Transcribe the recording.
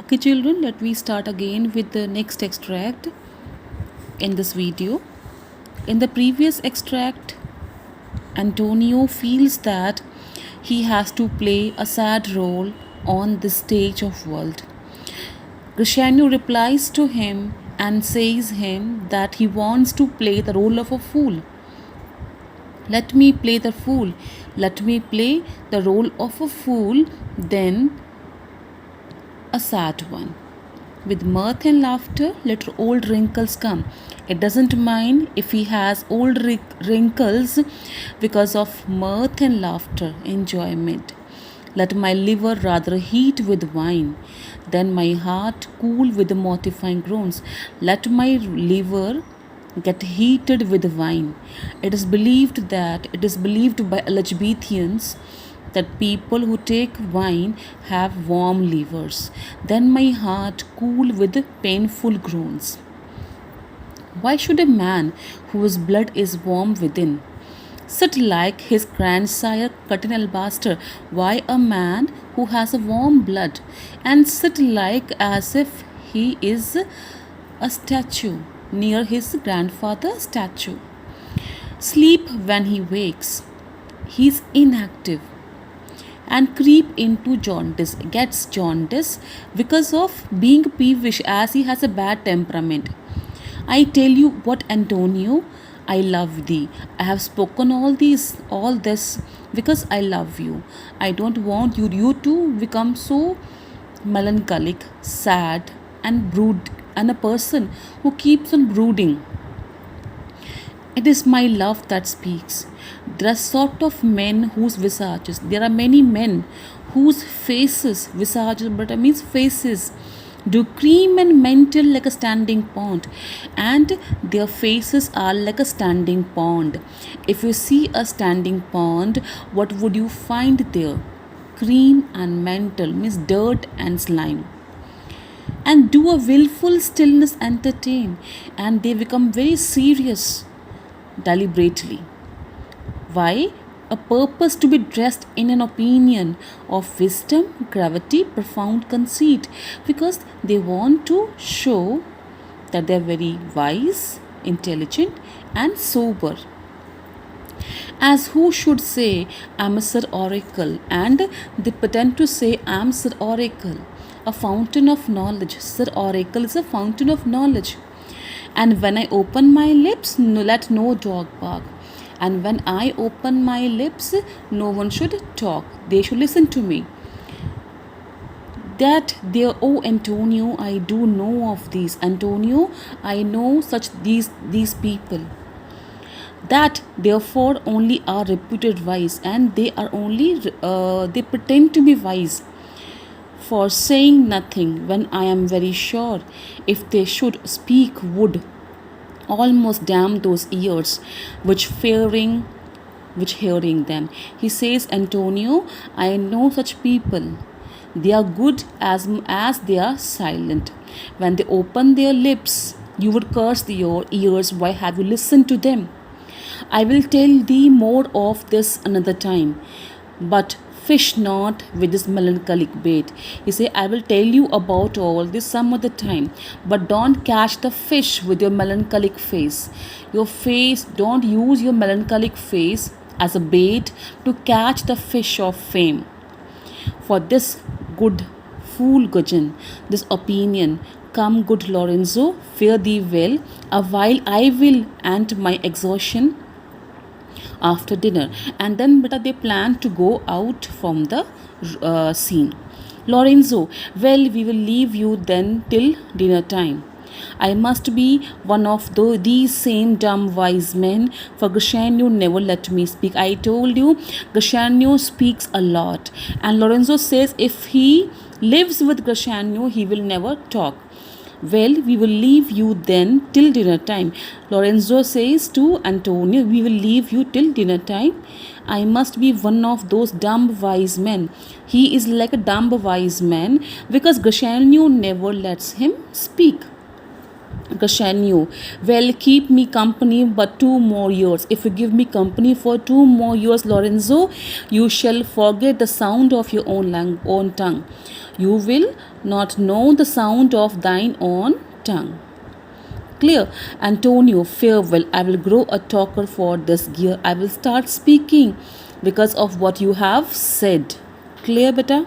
Okay, children, let me start again with the next extract in this video. In the previous extract, Antonio feels that he has to play a sad role on the stage of world. Grishanyu replies to him and says him that he wants to play the role of a fool. Let me play the fool. Let me play the role of a fool, then a sad one. With mirth and laughter, let old wrinkles come. It doesn't mind if he has old wrinkles because of mirth and laughter, enjoyment. Let my liver rather heat with wine than my heart cool with the mortifying groans. Let my liver get heated with wine. It is believed by Elizabethans that people who take wine have warm livers. Then my heart cool with painful groans. Why should a man whose blood is warm within sit like his grandsire cut in alabaster? Why a man who has a warm blood and sit like as if he is a statue near his grandfather's statue? Sleep when he wakes. He is inactive and creep into gets jaundice because of being peevish as he has a bad temperament. I tell you what, Antonio, I love thee. I have spoken all this because I love you. I don't want you to become so melancholic, sad, and a person who keeps on brooding. It is my love that speaks. There are sort of men whose visages, there are many men whose faces, visages, but I mean faces, do cream and mental like a standing pond, and their faces are like a standing pond. If you see a standing pond, what would you find there? Cream and mental means dirt and slime. And do a willful stillness entertain, and they become very serious deliberately. Why? A purpose to be dressed in an opinion of wisdom, gravity, profound conceit, because they want to show that they are very wise, intelligent, and sober. As who should say, I am a Sir Oracle, and they pretend to say, I am Sir Oracle, a fountain of knowledge. Sir Oracle is a fountain of knowledge. And when I open my lips, let no dog bark. And when I open my lips, no one should talk. They should listen to me. That there, oh Antonio, I do know of these. Antonio, I know such these people. That therefore only are reputed wise, and they are only they pretend to be wise for saying nothing when I am very sure if they should speak would almost damn those ears which hearing them. He says, Antonio, I know such people. They are good as they are silent. When they open their lips, you would curse your ears. Why have you listened to them? I will tell thee more of this another time, but fish not with this melancholic bait. He say, I will tell you about all this some other time, but don't catch the fish with your melancholic face. Your face, don't use your melancholic face as a bait to catch the fish of fame. For this good fool Gajan, this opinion, come good Lorenzo, fare thee well, a while I will and my exhaustion after dinner. And then they plan to go out from the scene. Lorenzo, well, we will leave you then till dinner time. I must be one of these same dumb wise men, for Grishanyu never let me speak. I told you, Grishanyu speaks a lot. And Lorenzo says if he lives with Grishanyu, he will never talk. Well, we will leave you then till dinner time. Lorenzo says to Antonio, we will leave you till dinner time. I must be one of those dumb wise men. He is like a dumb wise man because Grishanyu never lets him speak. Cassanio, well, keep me company but 2 more years. If you give me company for 2 more years, Lorenzo, you shall forget the sound of your own tongue. You will not know the sound of thine own tongue. Clear? Antonio, farewell. I will grow a talker for this year. I will start speaking because of what you have said. Clear, beta?